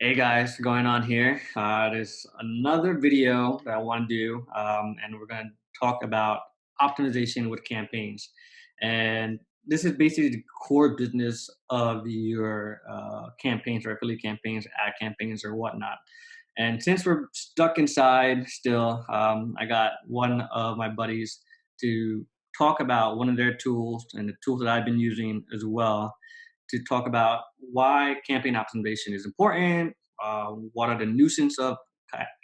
Hey guys, going on here? There's another video that I want to do, and we're going to talk about optimization with campaigns. And this is basically the core business of your campaigns or affiliate campaigns, ad campaigns, or whatnot. And since we're stuck inside still, I got one of my buddies to talk about one of their tools and the tools that I've been using as well to talk about why campaign optimization is important, what are the nuisance of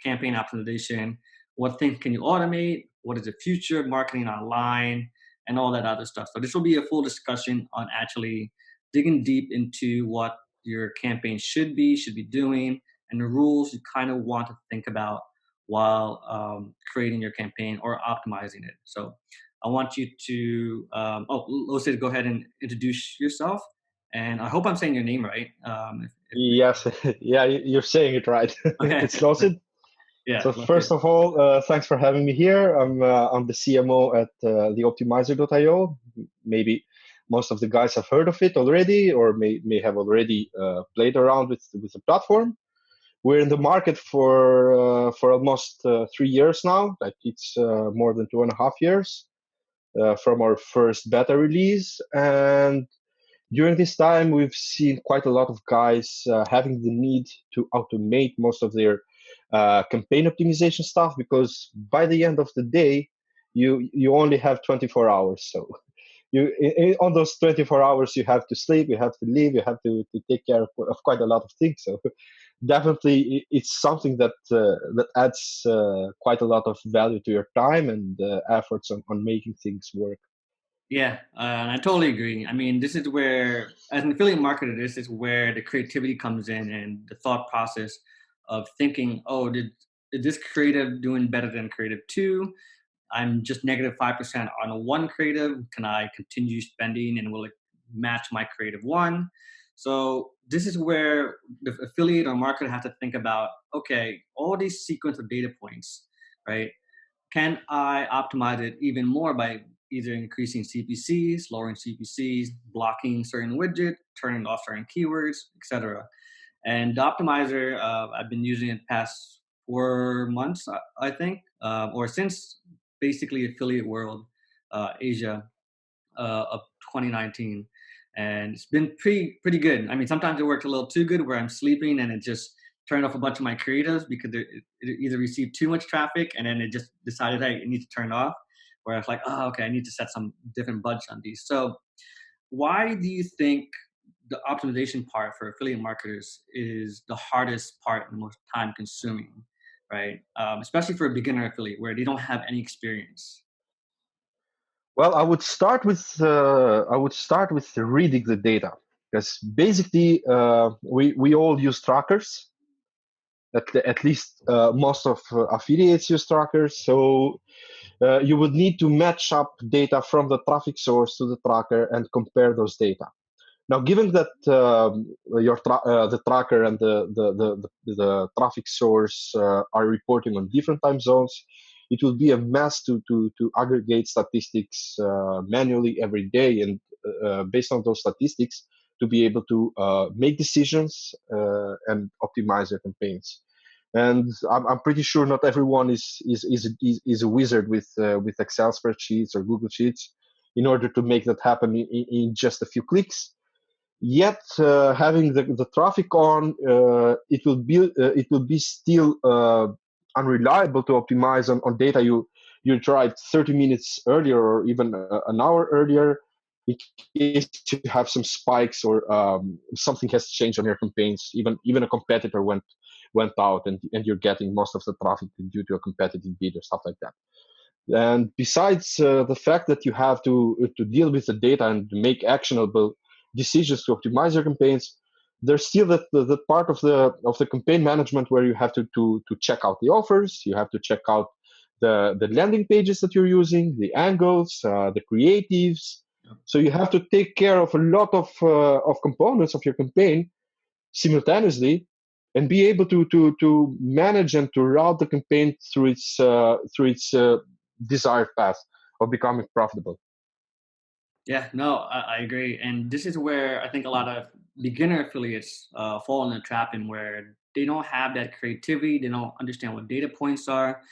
campaign optimization, what things can you automate, what is the future of marketing online, and all that other stuff. So this will be a full discussion on actually digging deep into what your campaign should be doing, and the rules you kind of want to think about while creating your campaign or optimizing it. So I want you to, Losid, go ahead and introduce yourself. And I hope I'm saying your name right. Yes, yeah, you're saying it right. Okay. It's Losid. Yeah, So Losid. first of all, thanks for having me here. I'm the CMO at theOptimizer.io. Maybe most of the guys have heard of it already, or may have already played around with the platform. We're in the market for almost 3 years now. Like it's more than 2.5 years from our first beta release, and during this time, we've seen quite a lot of guys having the need to automate most of their campaign optimization stuff, because by the end of the day, you only have 24 hours. So on those 24 hours, you have to sleep, you have to live, you have to take care of quite a lot of things. So definitely, it's something that adds quite a lot of value to your time and efforts on making things work. Yeah, and I totally agree. I mean, this is where, as an affiliate marketer, this is where the creativity comes in and the thought process of thinking, oh, did this creative doing better than creative two? I'm just negative 5% on a one creative. Can I continue spending and will it match my creative one? So this is where the affiliate or marketer have to think about, okay, all these sequence of data points, right? Can I optimize it even more by either increasing CPCs, lowering CPCs, blocking certain widget, turning off certain keywords, etc. And the optimizer, I've been using it past 4 months, I think, or since basically affiliate world, Asia of 2019, and it's been pretty good. I mean, sometimes it worked a little too good where I'm sleeping and it just turned off a bunch of my creatives because it either received too much traffic and then it just decided, hey, it needs to turn off. Where I was like, oh, okay, I need to set some different budget on these. So why do you think the optimization part for affiliate marketers is the hardest part and the most time consuming, right? Especially for a beginner affiliate where they don't have any experience. Well, I would start with reading the data, because basically we all use trackers. At least most of affiliates use trackers. So you would need to match up data from the traffic source to the tracker and compare those data. Now, given that the tracker and the traffic source are reporting on different time zones, it will be a mess to aggregate statistics manually every day, and based on those statistics, to be able to make decisions and optimize their campaigns. And I'm pretty sure not everyone is a wizard with Excel spreadsheets or Google Sheets in order to make that happen in just a few clicks. Yet, having the traffic on, it will be still unreliable to optimize on data you tried 30 minutes earlier or even an hour earlier, in case you have some spikes or something has changed on your campaigns. Even a competitor went out, and you're getting most of the traffic due to a competitive bid or stuff like that. And besides the fact that you have to deal with the data and make actionable decisions to optimize your campaigns, there's still the part of the campaign management where you have to check out the offers, you have to check out the landing pages that you're using, the angles, the creatives. So you have to take care of a lot of components of your campaign simultaneously, and be able to manage and to route the campaign through its desired path of becoming profitable. Yeah, no, I agree. And this is where I think a lot of beginner affiliates fall in the trap in where they don't have that creativity. They don't understand what data points are.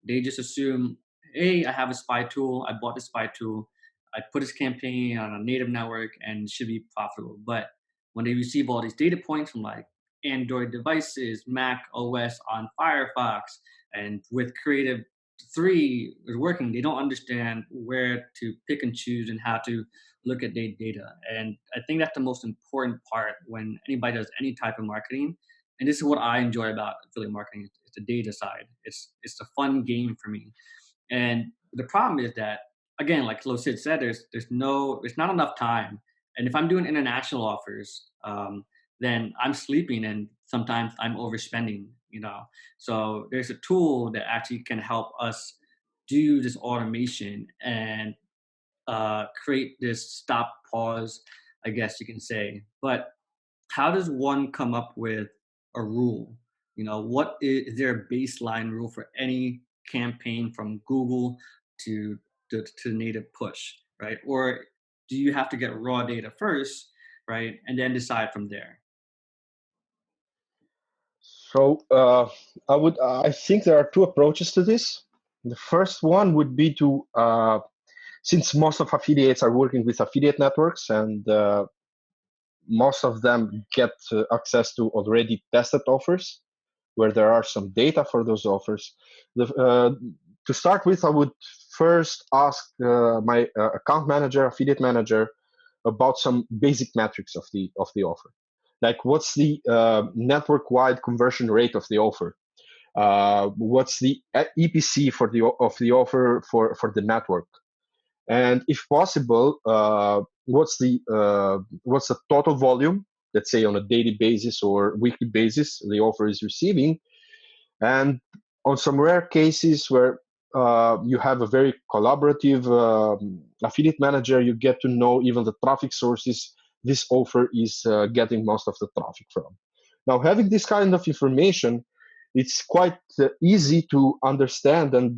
They just assume, hey, I have a spy tool. I bought the spy tool. I put this campaign on a native network and it should be profitable. But when they receive all these data points from like Android devices, Mac OS on Firefox, and with Creative 3 is working, they don't understand where to pick and choose and how to look at their data. And I think that's the most important part when anybody does any type of marketing. And this is what I enjoy about affiliate marketing. It's the data side. It's a fun game for me. And the problem is that, again, like Losid said, there's not enough time. And if I'm doing international offers, then I'm sleeping and sometimes I'm overspending. So there's a tool that actually can help us do this automation and create this stop pause, I guess you can say. But how does one come up with a rule? What is there a baseline rule for any campaign from Google to native push, right? Or do you have to get raw data first, right, and then decide from there? So I think there are two approaches to this. The first one would be to, since most of affiliates are working with affiliate networks, and most of them get access to already tested offers where there are some data for those offers. To start with, I would first ask my account manager, affiliate manager, about some basic metrics of the offer. Like, what's the network-wide conversion rate of the offer? What's the EPC for the offer for the network? And if possible, what's the total volume, let's say on a daily basis or weekly basis, the offer is receiving? And on some rare cases where you have a very collaborative affiliate manager, you get to know even the traffic sources this offer is getting most of the traffic from. Now, having this kind of information, it's quite easy to understand and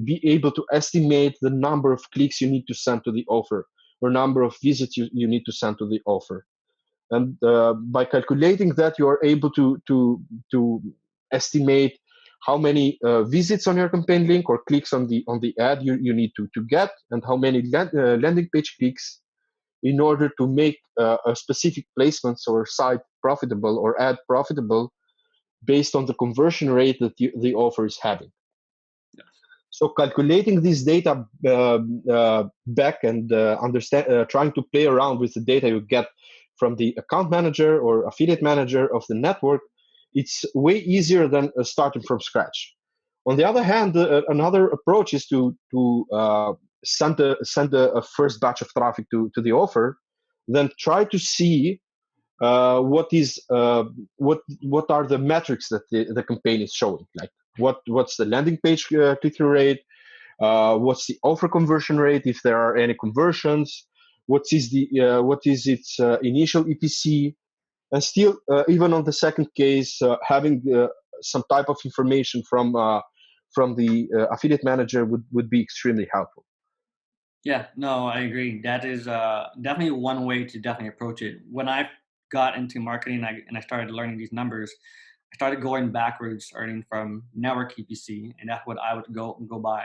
be able to estimate the number of clicks you need to send to the offer or number of visits you need to send to the offer. And by calculating that, you are able to estimate how many visits on your campaign link or clicks on the ad you need to get, and how many landing page clicks in order to make a specific placements or site profitable or ad profitable based on the conversion rate that the offer is having. Yes. So calculating this data back and trying to play around with the data you get from the account manager or affiliate manager of the network, it's way easier than starting from scratch. On the other hand, another approach is to send a first batch of traffic to the offer, then try to see what are the metrics that the campaign is showing, like what's the landing page click-through rate, what's the offer conversion rate if there are any conversions, what is its initial EPC, and still even on the second case, having some type of information from the affiliate manager would be extremely helpful. Yeah, no, I agree. That is definitely one way to definitely approach it. When I got into marketing and I started learning these numbers, I started going backwards, starting from network EPC, and that's what I would go by.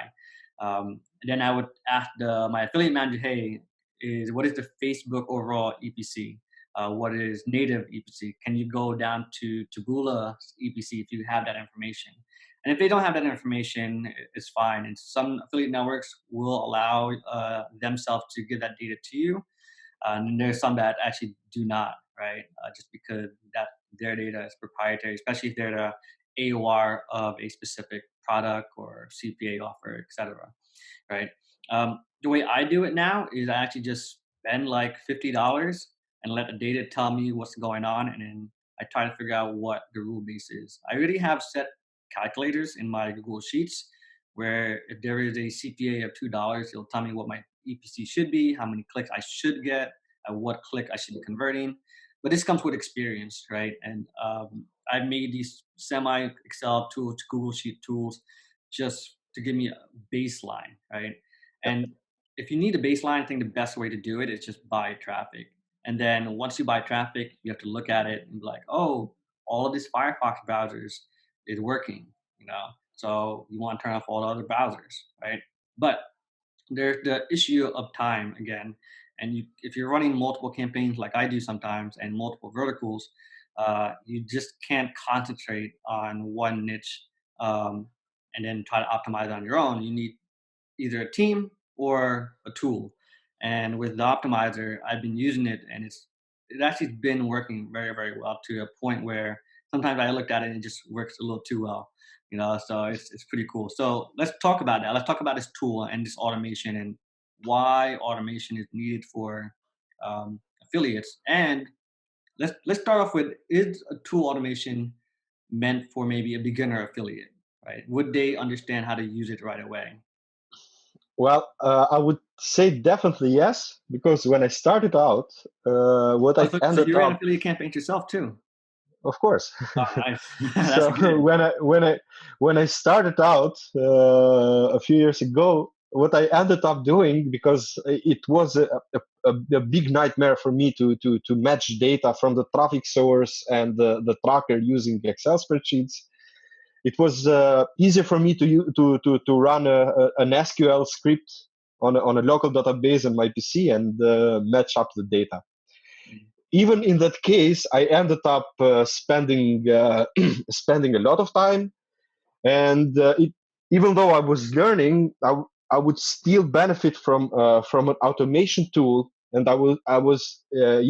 And then I would ask my affiliate manager, "Hey, what is the Facebook overall EPC? What is native EPC? Can you go down to Taboola EPC if you have that information?" And if they don't have that information, it's fine. And some affiliate networks will allow themselves to give that data to you. And there's some that actually do not, right? Just because that their data is proprietary, especially if they're the AOR of a specific product or CPA offer, etc. Right? The way I do it now is I actually just spend like $50 and let the data tell me what's going on, and then I try to figure out what the rule base is. I already have set calculators in my Google Sheets where if there is a CPA of $2, it'll tell me what my EPC should be, how many clicks I should get, at what click I should be converting. But this comes with experience, right? And I've made these semi Excel tools, Google Sheet tools, just to give me a baseline, right? And if you need a baseline, I think the best way to do it is just buy traffic. And then once you buy traffic, you have to look at it and be like, oh, all of these Firefox browsers is working, you know. So you want to turn off all the other browsers, right? But there's the issue of time again. And if you're running multiple campaigns like I do sometimes and multiple verticals, you just can't concentrate on one niche and then try to optimize on your own. You need either a team or a tool. And with the optimizer, I've been using it, and it actually been working very, very well to a point where sometimes I looked at it and it just works a little too well, you know. So it's pretty cool. So let's talk about that. Let's talk about this tool and this automation and why automation is needed for affiliates. And let's start off with, is a tool automation meant for maybe a beginner affiliate? Right? Would they understand how to use it right away? Well, I would say definitely yes, because when I started out, what Oh, I so ended you ran up, affiliate campaigns yourself too? of course. Oh, nice. That's So good. when I started out a few years ago, what I ended up doing, because it was a big nightmare for me to match data from the traffic source and the tracker using Excel spreadsheets. It was easier for me to run an SQL script on a local database on my PC and match up the data. Mm, Even in that case, I ended up spending spending a lot of time, and even though I was learning, I would still benefit from an automation tool, and I was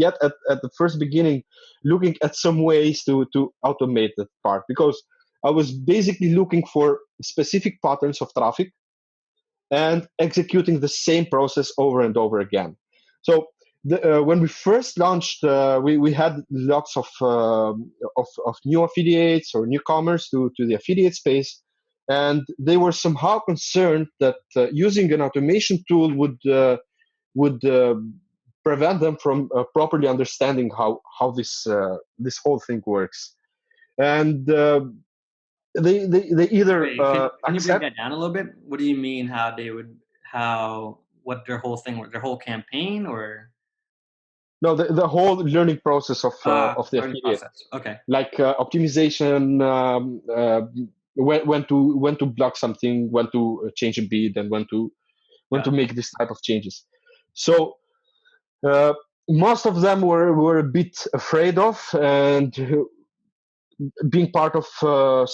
yet at the first beginning looking at some ways to automate that part, because I was basically looking for specific patterns of traffic and executing the same process over and over again. So when we first launched, we had lots of new affiliates or newcomers to the affiliate space, and they were somehow concerned that using an automation tool would prevent them from properly understanding how this whole thing works. And they either Wait, can you break accept. that down a little bit? What do you mean how they would what their whole thing was, their whole campaign, or No, the whole learning process of the learning affiliate, process? Okay. like optimization, when to block something, when to change a bid, and when Yeah. to make this type of changes. So uh, most of them were a bit afraid of, and being part of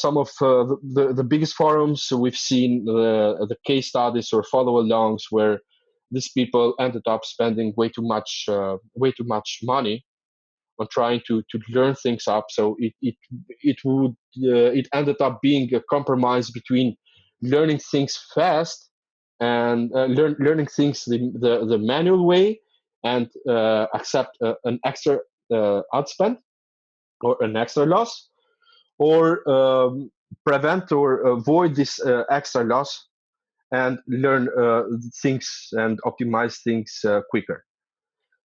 some of the biggest forums, we've seen the case studies or follow alongs where these people ended up spending way too much money on trying to learn things up. So it ended up being a compromise between learning things fast and learning things the manual way, and accept an extra ad spend or an extra loss, or prevent or avoid this extra loss and learn things and optimize things quicker.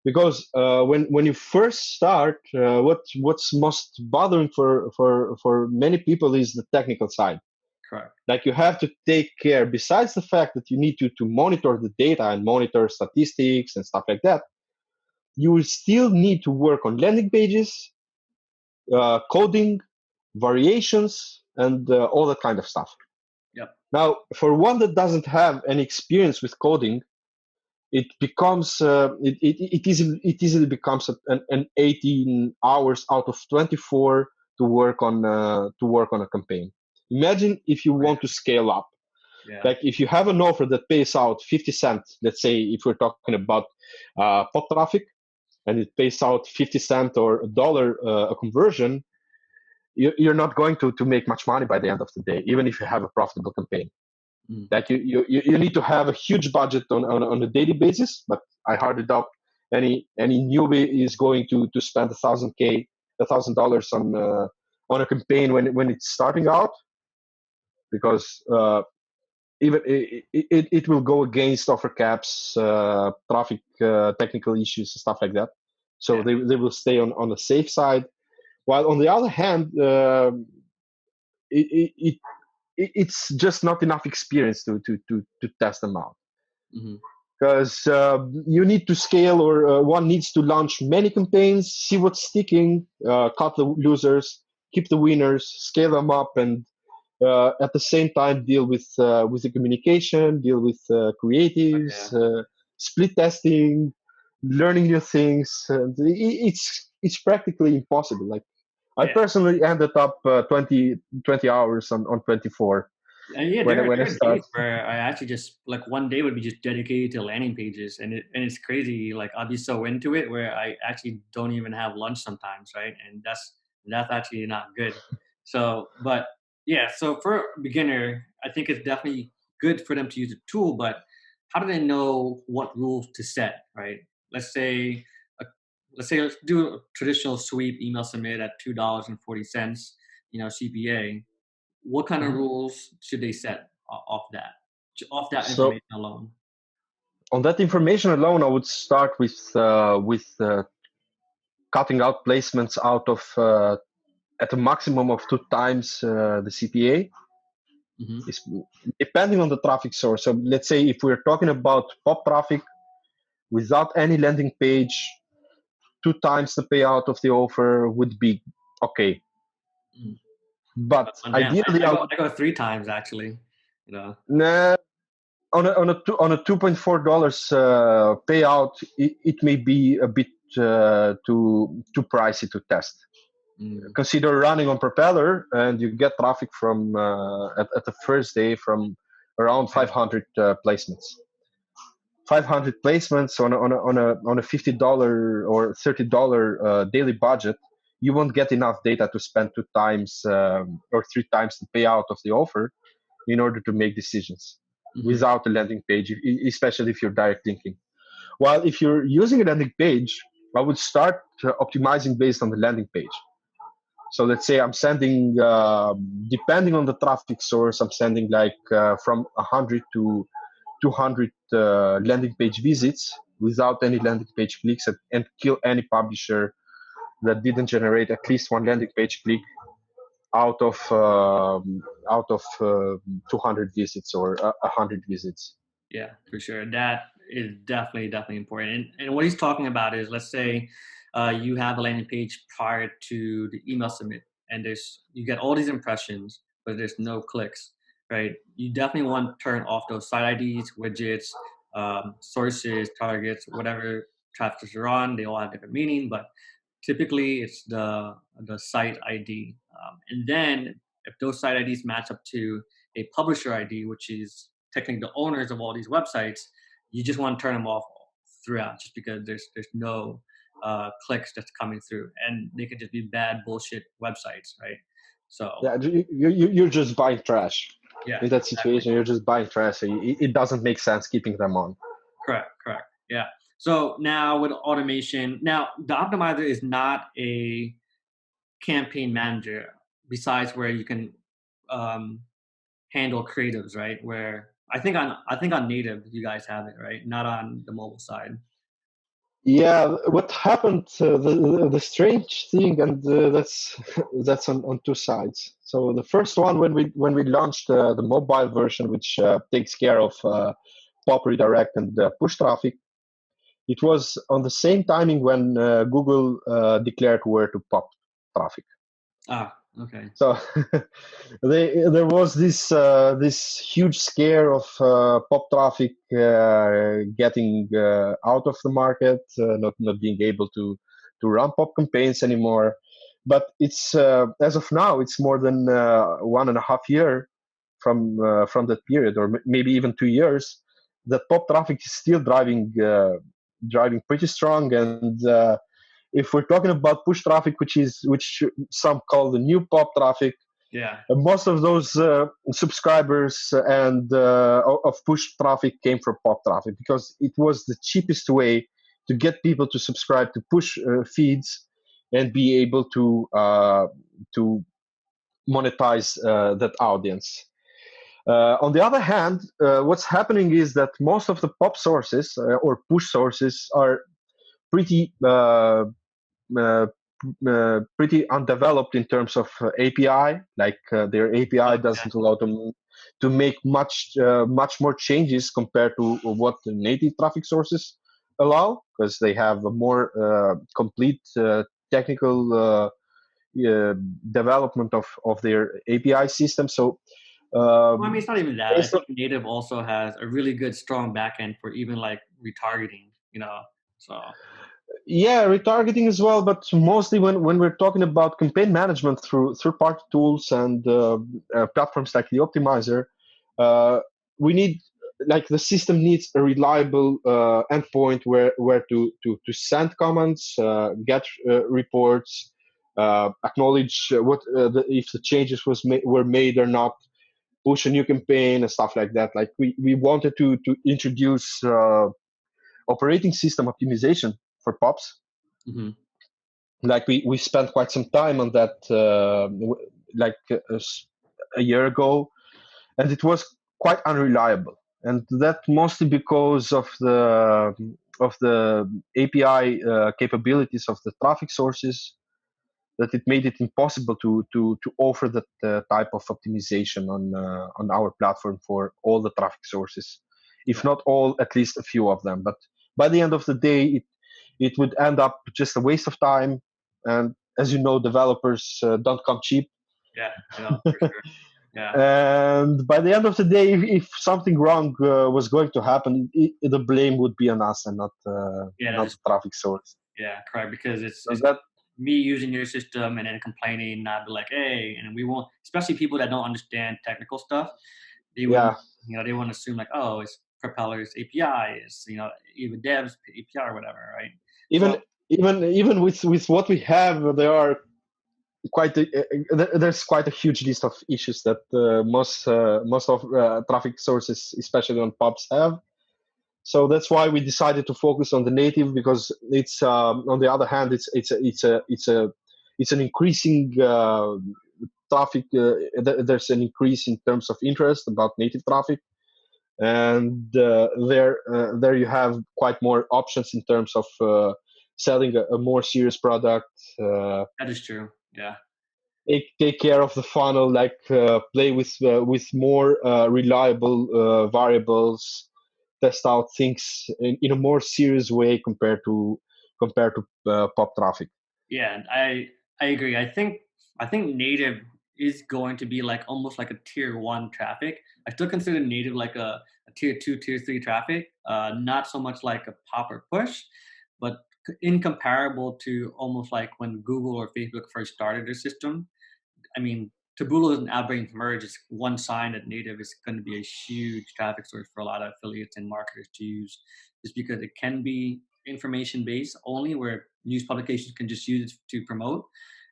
Because when you first start, what's most bothering for many people is the technical side. Correct. Like, you have to take care, besides the fact that you need to monitor the data and monitor statistics and stuff like that, you will still need to work on landing pages, coding, variations, and all that kind of stuff. Yep. Now, for one that doesn't have any experience with coding, it becomes it easily becomes an 18 hours out of 24 to work on a campaign. Imagine if you Oh, want to scale up. yeah. Like, if you have an offer that pays out 50 cents, let's say if we're talking about pop traffic, and it pays out 50 cent or $1 a conversion, you're not going to make much money by the end of the day, even if you have a profitable campaign. Mm. Like, you need to have a huge budget on a daily basis, but I hardly doubt any newbie is going to spend $1,000 on a campaign when it's starting out, because even it will go against offer caps, traffic, technical issues, stuff like that. So Yeah. they will stay on the safe side. While on the other hand, it, it, it's just not enough experience to test them out, Hmm. because you need to scale, or one needs to launch many campaigns, see what's sticking, cut the losers, keep the winners, scale them up, and at the same time deal with the communication, deal with creatives, Yeah. split testing, learning new things. It's practically impossible. Like I Yeah. personally ended up 20 hours on 24 And yeah, when there I are days started. where I actually just like one day would be just dedicated to landing pages, and it's crazy. Like I'll be so into it where I actually don't even have lunch sometimes, right? And that's actually not good. So, but yeah, so for a beginner, I think it's definitely good for them to use a tool, but how do they know what rules to set, right? Let's say, a, let's do a traditional sweep email submit at $2.40, CPA. What kind of Mhm. rules should they set off that, off that So information alone? on that information alone, I would start with cutting out placements out of at a maximum of 2 times the CPA. Hmm. Is depending on the traffic source. So let's say if we're talking about pop traffic without any landing page, 2 times the payout of the offer would be okay. Mm. But Oh, damn, ideally, I I go would I go 3 times actually. You know. nah, on a $2.4 payout. It may be a bit too pricey to test. Mm. Consider running on Propeller, and you get traffic from at the first day from around Yeah. 500 placements. 500 placements on a $50 or $30 daily budget, you won't get enough data to spend 2 times or 3 times the payout of the offer in order to make decisions Hmm. without a landing page, especially if you're direct linking. While if you're using a landing page, I would start optimizing based on the landing page. So let's say I'm sending, depending on the traffic source, I'm sending like from 100 to 200 landing page visits without any landing page clicks, and kill any publisher that didn't generate at least one landing page click out of 200 visits or 100 visits. Yeah, for sure. That is definitely important. And what he's talking about is, let's say you have a landing page prior to the email submit, and you get all these impressions, but there's no clicks, right? You definitely want to turn off those site IDs, widgets, sources, targets, whatever traffic are on. They all have different meaning, but typically it's the site ID. And then if those site IDs match up to a publisher ID, which is technically the owners of all these websites, you just want to turn them off throughout, just because there's no clicks that's coming through, and they could just be bad bullshit websites, right? So Yeah, you're just buying trash. yeah, In that exactly. situation, you're just buying trash. So it doesn't make sense keeping them on. Correct. Yeah. So now with automation, now the optimizer is not a campaign manager. Besides where you can um, handle creatives, right? Where I think on native you guys have it, right? Not on the mobile side. Yeah, what happened? The strange thing, and that's on two sides. So the first one, when we launched the mobile version, which takes care of pop redirect and push traffic, it was on the same timing when Google declared where to pop traffic. Ah, okay. So there was this huge scare of pop traffic getting out of the market, not being able to run pop campaigns anymore. But it's as of now, it's more than 1.5 year from that period, or maybe even 2 years. That pop traffic is still driving pretty strong, and if we're talking about push traffic, which some call the new pop traffic, Yeah. most of those subscribers and of push traffic came from pop traffic because it was the cheapest way to get people to subscribe to push feeds and be able to monetize that audience. On the other hand, what's happening is that most of the pop sources or push sources are pretty uh, pretty undeveloped in terms of API. Like their API Okay. doesn't allow them to make much more changes compared to what the native traffic sources allow, because they have a more complete technical uh, development of their API system. So Well, I mean, it's not even that. I based on think native also has a really good, strong backend for even like retargeting, you know. So yeah, retargeting as well, but mostly when we're talking about campaign management through third-party tools and platforms like theOptimizer, uh, we need like the system needs a reliable endpoint where to send comments, get reports, acknowledge if the changes were made or not, push a new campaign and stuff like that. Like we wanted to introduce operating system optimization for POPs. mhm. Like we spent quite some time on that like a year ago, and it was quite unreliable, and that mostly because of the API capabilities of the traffic sources, that it made it impossible to offer that type of optimization on our platform for all the traffic sources, if not all, at least a few of them. But by the end of the day, it would end up just a waste of time. And as you know, developers don't come cheap. Yeah, I know for sure. Yeah, And by the end of the day, if something wrong was going to happen, the blame would be on us and yeah, that not is the traffic source. yeah, correct. Because So it's that me using your system and then complaining, not be like, hey, and we won't. Especially people that don't understand technical stuff, they wouldn't. yeah, You know, they want to assume like, oh, it's propellers API, it's even devs API or whatever, right? So even with what we have, there are there's quite a huge list of issues that most of traffic sources, especially on pubs, have. So that's why we decided to focus on the native, because it's on the other hand, it's an increasing traffic. There's an increase in terms of interest about native traffic, and there you have quite more options in terms of selling a more serious product. that is true. Yeah. Take care of the funnel, like play with more reliable variables, test out things in a more serious way compared to pop traffic. Yeah, and I agree. I think native is going to be like almost like a tier one traffic. I still consider native like a tier two, tier three traffic. Not so much like a pop or push, but incomparable to almost like when Google or Facebook first started their system. I mean, Taboola and Outbrain's merge is one sign that native is going to be a huge traffic source for a lot of affiliates and marketers to use, just because it can be information based only, where news publications can just use it to promote,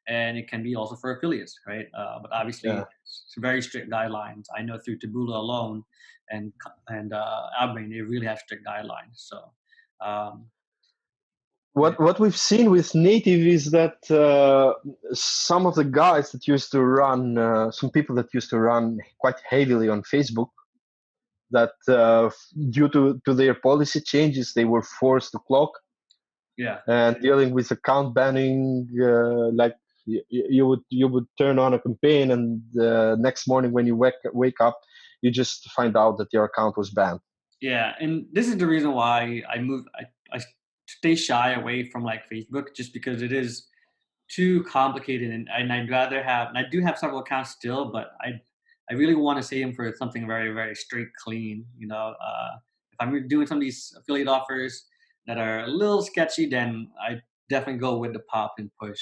and it can be also for affiliates, right? But obviously, Yeah. it's very strict guidelines. I know through Taboola alone and Outbrain, they really have strict guidelines. So, um, yeah, What we've seen with native is that some of the guys that used to run, some people that used to run quite heavily on Facebook, that due to their policy changes, they were forced to clock, yeah. and dealing with account banning. Like you would turn on a campaign, and next morning when you wake up, you just find out that your account was banned. Yeah, and this is the reason why I moved. I stay shy away from like Facebook, just because it is too complicated, and I'd rather have. And I do have several accounts still, but I really want to save them for something very very straight, clean. If I'm doing some of these affiliate offers that are a little sketchy, then I definitely go with the pop and push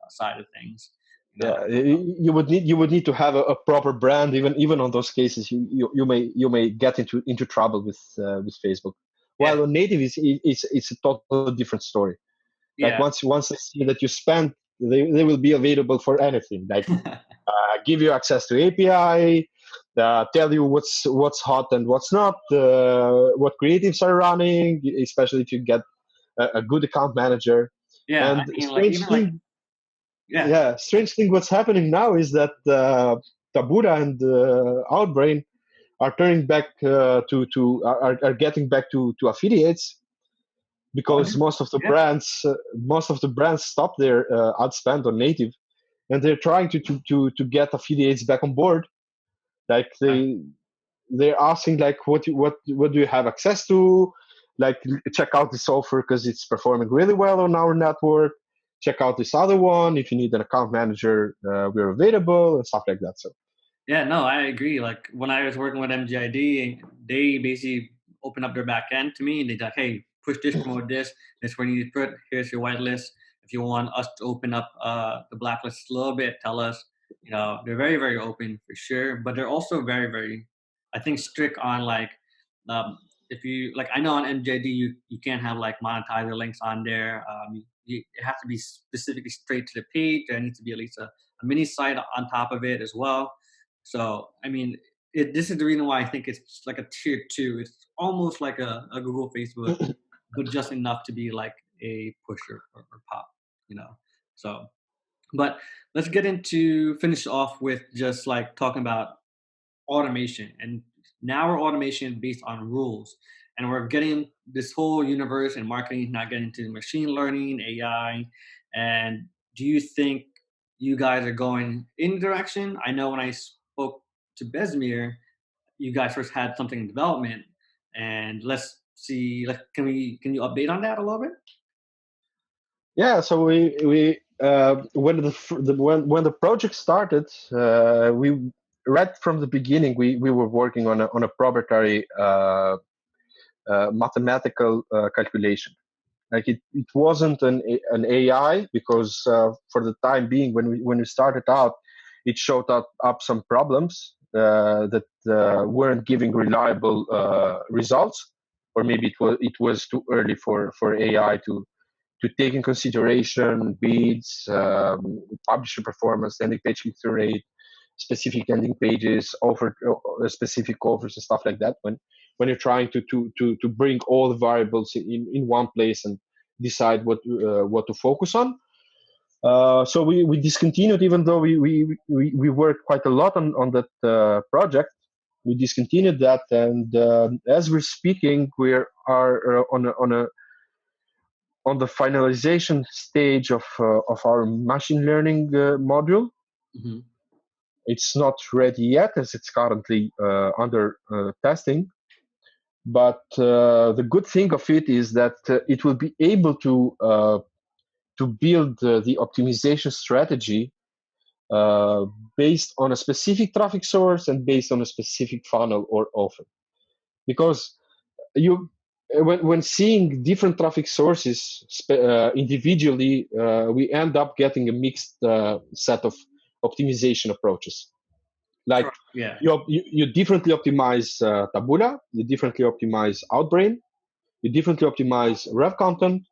side of things. You know, Yeah, you would need to have a proper brand. Even on those cases, you may get into trouble with Facebook. yeah, While on native it's a totally different story. Like yeah, once they see that you spend, they will be available for anything. Like give you access to API, tell you what's hot and what's not, what creatives are running, especially if you get a good account manager. yeah. I And mean, like even like yeah, strange thing what's happening now is that Tabura and Outbrain are turning back are getting back to affiliates, oh, because yeah, most of the brands stopped their ad spend on native, and they're trying to get affiliates back on board. Like they're asking like what do you have access to, like check out this offer because it's performing really well on our network, check out this other one. If you need an account manager, we're available and stuff like that. So Yeah, no, I agree. Like when I was working with MGID, they basically open up their back end to me and they're like, hey, push this, promote this. This where you need to put. Here's your whitelist. If you want us to open up the blacklist a little bit, tell us. You know, they're very, very open for sure, but they're also very, very, I think, strict on like, um, if you like, I know on MJD you can't have like monetizer links on there. It has to be specifically straight to the page. There needs to be at least a mini site on top of it as well. So, I mean, this is the reason why I think it's like a tier two. It's almost like a Google, Facebook, but just enough to be like a push or pop, you know. So, but let's get into finish off with just like talking about automation. And now our automation is based on rules. And we're getting this whole universe and marketing now getting into machine learning, AI. And do you think you guys are going in the direction? I know when I spoke to Besmir, you guys first had something in development. And let's see, like, can you update on that a little bit? yeah, so we when when the project started, we right from the beginning we were working on a proprietary mathematical calculation. Like it wasn't an AI because for the time being, when we started out, it showed up some problems that weren't giving reliable results, or maybe it was too early for AI to take in consideration beats, publisher performance, landing page click-through rate, specific landing pages, specific offers and stuff like that. When you're trying to bring all the variables in one place and decide what to focus on. So we discontinued, even though we worked quite a lot on that project. We discontinued that, and as we're speaking, we are on the finalization stage of our machine learning module. Hmm. It's not ready yet, as it's currently under testing. But the good thing of it is that it will be able to build the optimization strategy uh, based on a specific traffic source and based on a specific funnel or offer. Because you when seeing different traffic sources individually, we end up getting a mixed set of optimization approaches. Like Correct. Yeah. you differently optimize Taboola, you differently optimize Outbrain, you differently optimize Rev Content,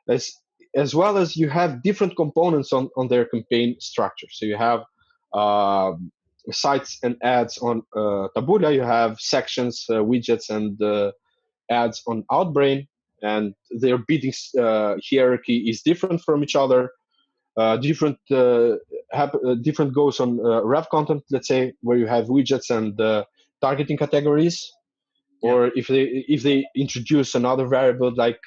as as well as you have different components on their campaign structure. So you have uh, sites and ads on Taboola, you have sections, widgets, and ads on Outbrain, and their bidding hierarchy is different from each other. Different goes on Rev Content, let's say, where you have widgets and targeting categories, Yep. or if they introduce another variable like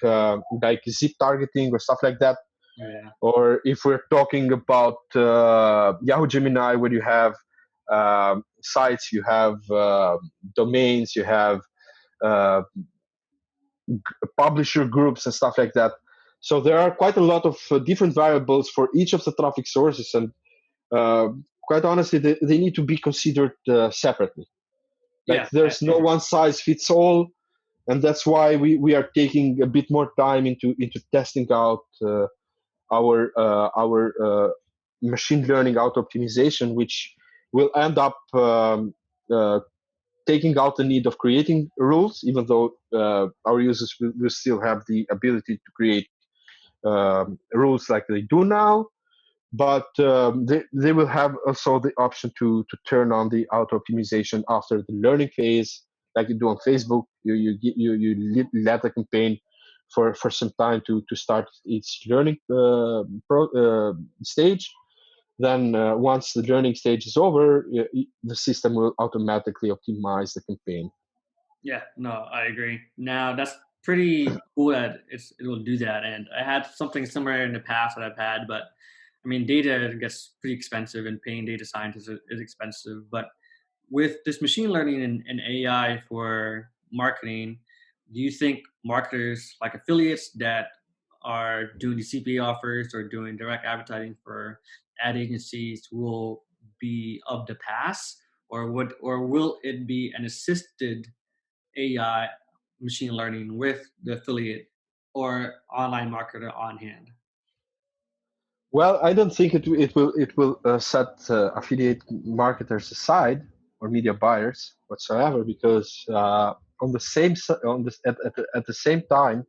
zip targeting or stuff like that, Yeah. or if we're talking about Yahoo Gemini, where you have sites, you have domains, you have uh, publisher groups and stuff like that. So there are quite a lot of different variables for each of the traffic sources, and uh, quite honestly, they need to be considered separately. Like Yeah. there's no one size fits all, and that's why we are taking a bit more time into testing out our machine learning auto optimization, which will end up uh, taking out the need of creating rules, even though our users will still have the ability to create rules like they do now. But they will have also the option to turn on the auto optimization after the learning phase, like you do on Facebook. You let the campaign for some time to start its learning stage. Then once the learning stage is over, the system will automatically optimize the campaign. Yeah, no, I agree. Now that's pretty cool that it will do that. And I had something similar in the past that I've had, but I mean, data gets pretty expensive, and paying data scientists is expensive. But with this machine learning and AI for marketing, do you think marketers like affiliates that are doing the CPA offers or doing direct advertising for ad agencies will be of the past, or will it be an assisted AI machine learning with the affiliate or online marketer on hand? Well, I don't think it will set affiliate marketers aside or media buyers whatsoever, because on the same on this at the same time,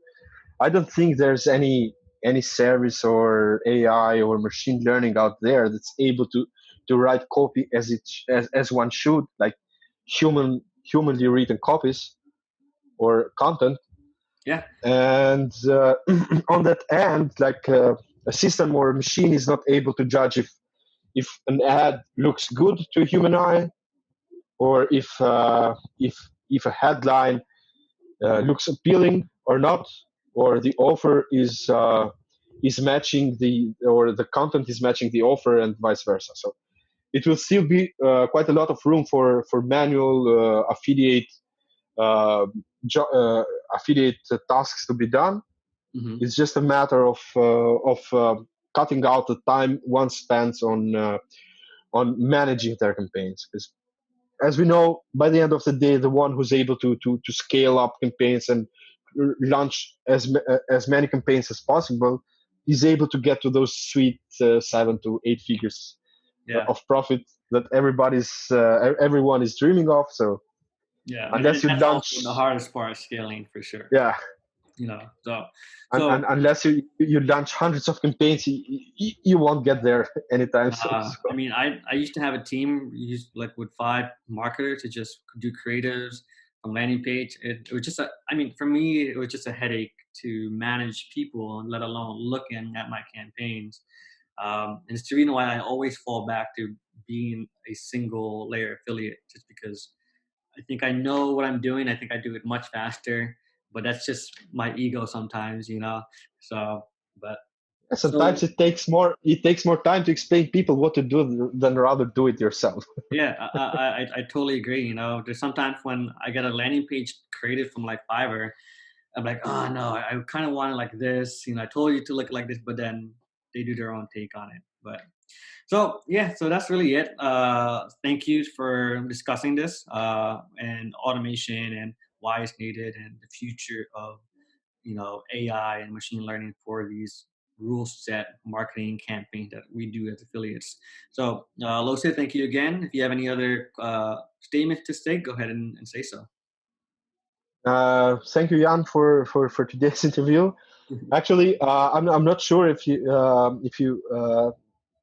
I don't think there's any service or AI or machine learning out there that's able to write copy as one should, like humanly written copies or content. Yeah, And on that end, like a system or a machine is not able to judge if an ad looks good to a human eye, or if a headline looks appealing or not, or the offer is matching the content is matching the offer, and vice versa. So it will still be quite a lot of room for manual uh, affiliate tasks to be done. hmm, It's just a matter of cutting out the time one spends on managing their campaigns. Because as we know, by the end of the day, the one who's able to scale up campaigns and launch as many campaigns as possible is able to get to those sweet 7 to 8 figures yeah, of profit that everyone is dreaming of. So yeah, and unless you that's also the launch, hardest part, scaling for sure. yeah, So and unless you launch hundreds of campaigns, you won't get there anytime soon. I So mean, I used to have a team used like with 5 marketers to just do creatives on landing page. It was just I mean, for me, it was just a headache to manage people, and let alone looking at my campaigns. And it's the reason why I always fall back to being a single layer affiliate, just because I think I know what I'm doing. I think I do it much faster, but that's just my ego sometimes. So, but sometimes so it takes more time to explain people what to do than rather do it yourself. yeah, I totally agree. There's sometimes when I get a landing page created from like Fiverr, I'm like, oh no, I kind of want it like this. I told you to look like this, but then they do their own take on it. But so yeah, so that's really it. Thank you for discussing this and automation and why it's needed and the future of AI and machine learning for these rule set marketing campaigns that we do as affiliates. So, Losid, thank you again. If you have any other statements to say, go ahead and say so. Thank you, Jan, for today's interview. Actually, I'm not sure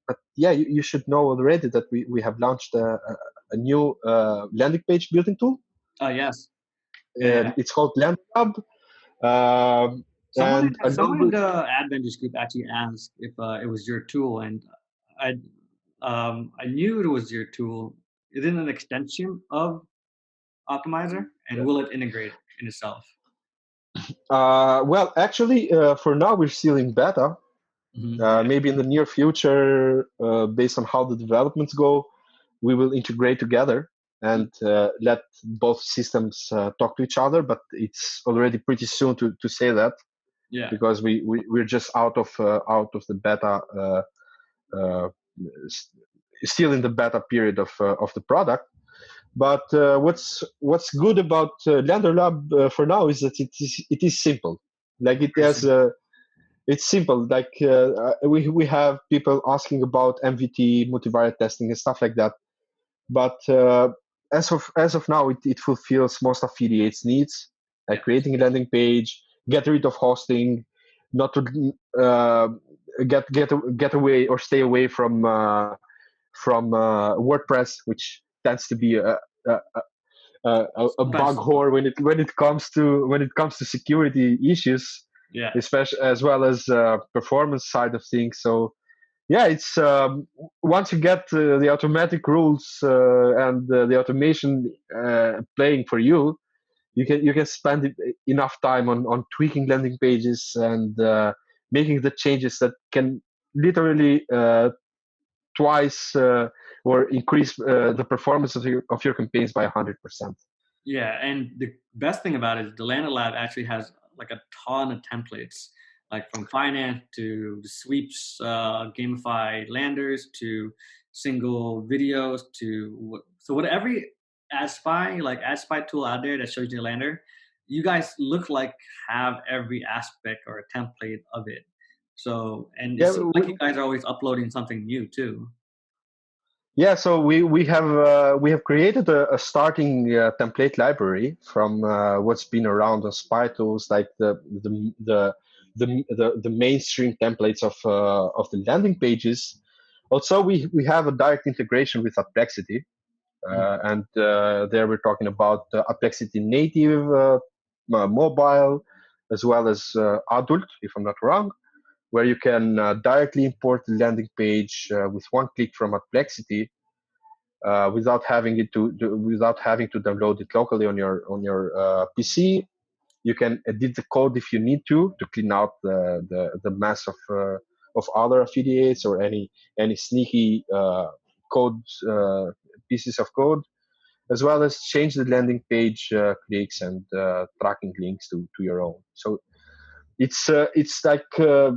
but yeah, you should know already that we have launched a new landing page building tool. Oh yes, yeah, yeah. It's called LandHub, um, Someone and a someone in number. the Adventist group actually asked if it was your tool, and I I knew it was your tool. Is it an extension of Optimizer, and will it integrate in itself? Well, actually, for now we're still in beta. Yeah, Maybe in the near future, based on how the developments go, we will integrate together mm, and let both systems talk to each other. But it's already pretty soon to say that, yeah, because we're just out of the beta, uh, still in the beta period of the product. But what's good about Lander Lab for now is that it is simple. Like it very has simple. it's simple. Like we have people asking about MVT, multivariate testing, and stuff like that. But as of now, it fulfills most affiliates' needs, Yeah, like creating a landing page, get rid of hosting, not to get away or stay away from WordPress, which tends to be a, a sometimes bug slow. whore when it comes to security issues, Yeah, especially as well as performance side of things. So yeah, it's once you get the automatic rules and the automation playing for you, you can spend enough time on tweaking landing pages and making the changes that can literally twice or increase the performance of your campaigns by 100%. yeah, and the best thing about it is the Lana Lab actually has like a ton of templates. like from finance to the sweeps, gamified landers to single videos to so what every ad spy tool out there that shows you the lander, you guys look like have every aspect or a template of it. So and it Yeah, seems like you guys are always uploading something new too. yeah. So we have created a starting template library from what's been around on spy tools, like the mainstream templates of the landing pages. Also, we have a direct integration with Perplexity, Mhm, and there we're talking about Perplexity native, mobile, as well as adult, if I'm not wrong, where you can directly import the landing page with one click from Perplexity, without having to download it locally on your PC. You can edit the code if you need to clean out the mess of other affiliates or any sneaky code pieces of code, as well as change the landing page clicks and tracking links to your own. So it's like a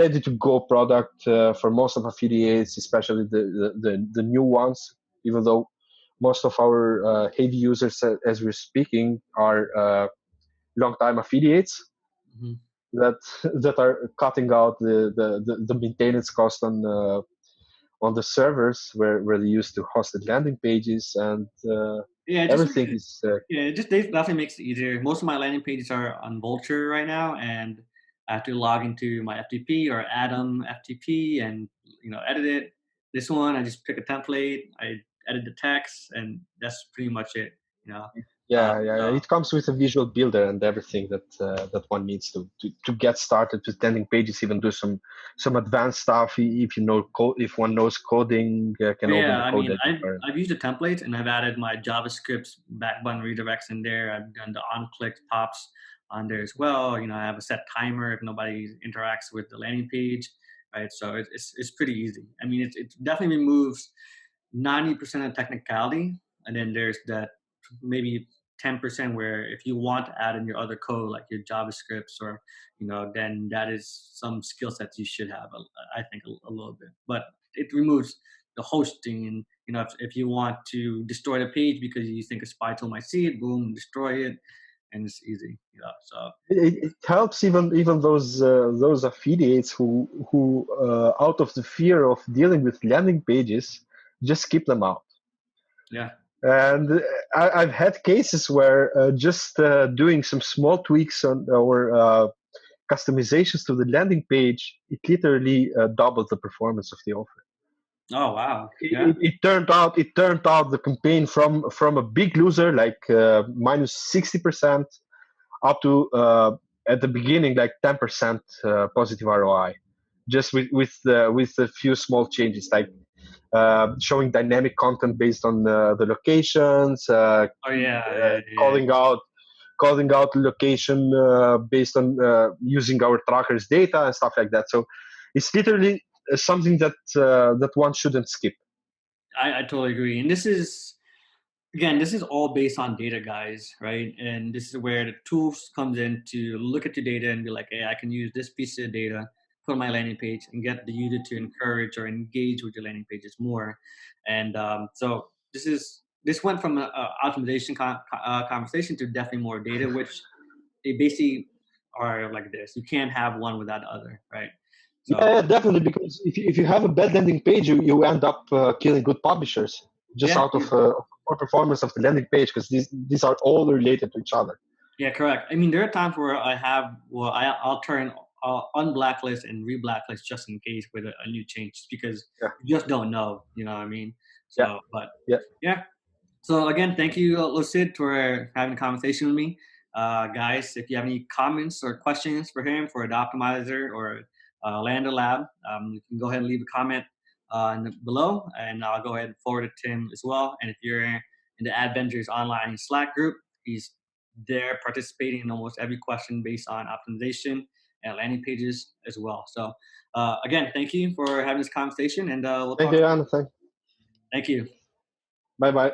ready to go product for most of affiliates, especially the new ones. Even though most of our heavy users, as we're speaking, are long time affiliates mhm. that that are cutting out the maintenance cost on the servers where they used to host the landing pages, and Yeah, it just makes everything it is yeah, it just they definitely makes it easier. Most of my landing pages are on Vultr right now, and I have to log into my FTP or Atom FTP and edit it. This one, I just pick a template, I edit the text, and that's pretty much it. You know, yeah. so It comes with a visual builder and everything that one needs to get started with landing pages. Even do some advanced stuff if you know code. If one knows coding, can but open yeah, the I code mean, editor. I've used the templates and I've added my JavaScript back button redirects in there. I've done the on click pops on there as well. I have a set timer if nobody interacts with the landing page, right? So it's pretty easy. I mean, it definitely removes 90% of technicality, and then there's that maybe 10% where if you want to add in your other code like your JavaScripts or then that is some skill sets you should have. I think a little bit, but it removes the hosting and if you want to destroy the page because you think a spy tool might see it, boom, destroy it, and it's easy. So It helps even those affiliates who out of the fear of dealing with landing pages just skip them out. yeah. And I've had cases where just doing some small tweaks or customizations to the landing page, it literally doubled the performance of the offer. Oh wow. Yeah. It turned out the campaign from a big loser like minus 60% up to at the beginning like 10% positive ROI, just with a few small changes like showing dynamic content based on the locations, Oh yeah. Yeah. Yeah. calling out location based on using our trackers data and stuff like that. So it's literally something that one shouldn't skip. I totally agree. And this is again, this is all based on data, guys, right? And this is where the tools comes in to look at your data and be like, hey, I can use this piece of data, put on my landing page, and get the user to encourage or engage with your landing pages more. And so this went from a optimization conversation to definitely more data, which they basically are like this. You can't have one without the other, right? So Yeah, definitely. Because if you have a bad landing page, you end up killing good publishers just yeah, out of poor performance of the landing page, because these are all related to each other. yeah, correct. I mean, there are times where I'll turn unblacklist and reblacklist just in case with a new change, just because Yeah, you just don't know. You know what I mean? yeah, So, but yeah. yeah. So again, thank you, Losid, for having a conversation with me, guys. If you have any comments or questions for him for the Optimizer or Lander Lab, you can go ahead and leave a comment below, and I'll go ahead and forward it to him as well. And if you're in the Adventures Online Slack group, he's there participating in almost every question based on optimization and landing pages as well. So again, thank you for having this conversation, and we'll Thank talk you, soon. Jan. Thank you. Bye bye.